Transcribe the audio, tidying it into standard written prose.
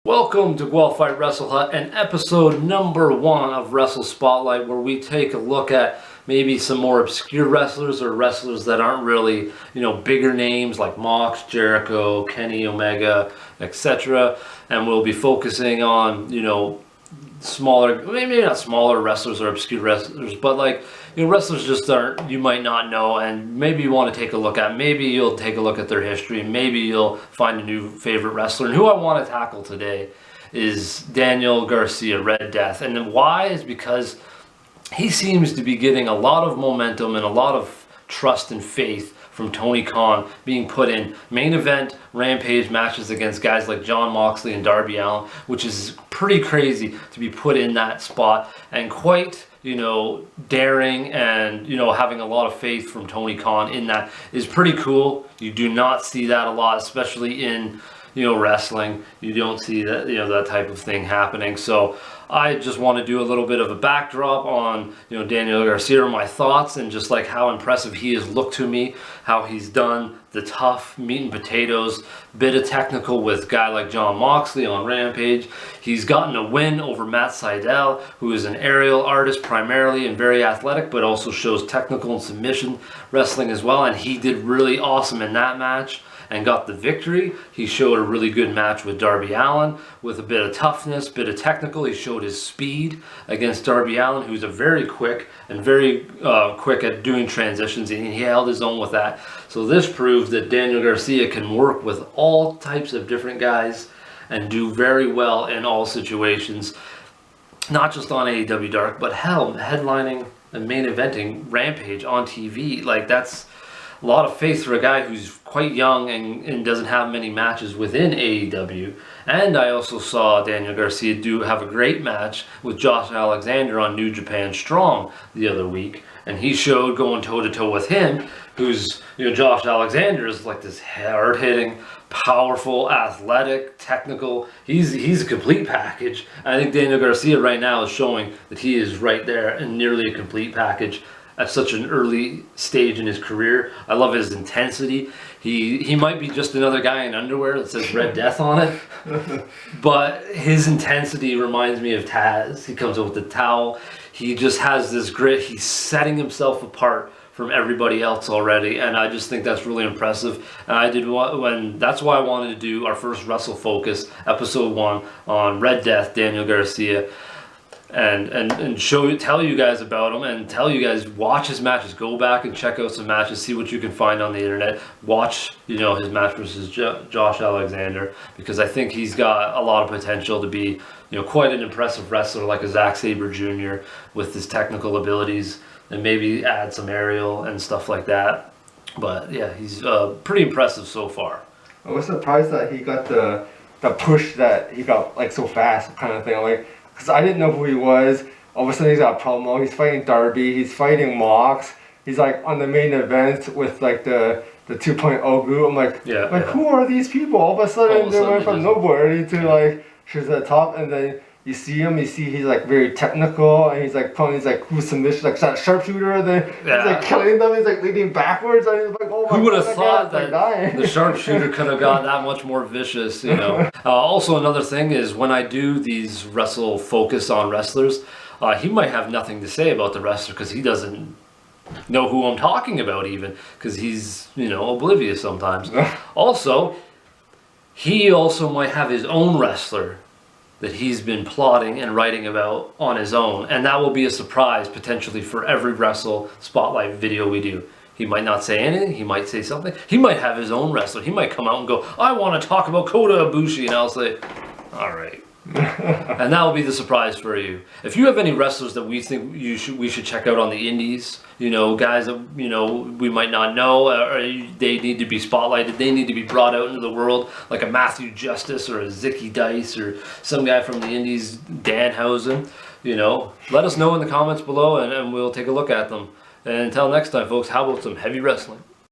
Welcome to Guelph Fight Wrestle Hut and episode number 1 of Wrestle Spotlight, where we take a look at maybe some more obscure wrestlers or wrestlers that aren't really, bigger names like Mox, Jericho, Kenny Omega, etc. And we'll be focusing on, smaller, maybe not smaller wrestlers or obscure wrestlers, but wrestlers just aren't, you might not know, and maybe you want to take a look at. Maybe you'll take a look at their history, maybe you'll find a new favorite wrestler. And who I want to tackle today is Daniel Garcia, Red Death. And then why is because he seems to be getting a lot of momentum and a lot of trust and faith from Tony Khan, being put in main event Rampage matches against guys like Jon Moxley and Darby Allin, which is pretty crazy to be put in that spot, and quite daring, and having a lot of faith from Tony Khan in that is pretty cool. You do not see that a lot, especially in wrestling. You don't see that that type of thing happening. So I just want to do a little bit of a backdrop on Daniel Garcia, my thoughts, and just like how impressive he has looked to me, how he's done the tough meat and potatoes, bit of technical with a guy like Jon Moxley on Rampage. He's gotten a win over Matt Sydal, who is an aerial artist primarily and very athletic, but also shows technical and submission wrestling as well, and he did really awesome in that match and got the victory. He showed a really good match with Darby Allin with a bit of toughness, bit of technical. He showed his speed against Darby Allin, who's a very quick and very quick at doing transitions, and he held his own with that. So this proves that Daniel Garcia can work with all types of different guys and do very well in all situations, not just on AEW Dark, but hell, headlining and main eventing Rampage on TV. That's a lot of faith for a guy who's quite young and doesn't have many matches within AEW. And I also saw Daniel Garcia have a great match with Josh Alexander on New Japan Strong the other week, and he showed going toe-to-toe with him, who's, Josh Alexander is like this hard-hitting, powerful, athletic, technical. He's a complete package. I think Daniel Garcia right now is showing that he is right there and nearly a complete package at such an early stage in his career. I love his intensity. He might be just another guy in underwear that says Red Death on it, but his intensity reminds me of Taz. He comes up with the towel. He just has this grit. He's setting himself apart from everybody else already, and I just think that's really impressive. And that's why I wanted to do our first Wrestle Focus, episode 1, on Red Death, Daniel Garcia, and tell you guys about him, and tell you guys, watch his matches, go back and check out some matches, see what you can find on the internet, watch his match versus Josh Alexander, because I think he's got a lot of potential to be quite an impressive wrestler, like a Zack Sabre Jr. with his technical abilities, and maybe add some aerial and stuff like that. But yeah, he's pretty impressive so far. I was surprised that he got the push that he got so fast, kind of thing, because I didn't know who he was. All of a sudden he's got a promo, he's fighting Darby, he's fighting Mox, he's on the main event with the 2.0 group. I'm like, who are these people? All of a sudden they went from nowhere to she's at the top, and then you see him, he's very technical, and he's pulling cool submission, that sharpshooter, and then he's killing them, he's leading backwards, and he's oh my Who would have God, thought that the sharpshooter could have got that much more vicious, Also, another thing is, when I do these Wrestle Focus on wrestlers, he might have nothing to say about the wrestler because he doesn't know who I'm talking about, even, because he's, oblivious sometimes. Also, he also might have his own wrestler that he's been plotting and writing about on his own, and that will be a surprise potentially for every Wrestle Spotlight video we do. He might not say anything, he might say something, he might have his own wrestler, he might come out and go, I want to talk about Kota Ibushi, and I'll say, alright. And that will be the surprise for you. If you have any wrestlers that we think we should check out on the indies, guys that we might not know, or they need to be spotlighted, they need to be brought out into the world, like a Matthew Justice or a Zicky Dice or some guy from the indies, Danhausen, let us know in the comments below, and we'll take a look at them. And until next time, folks, how about some heavy wrestling?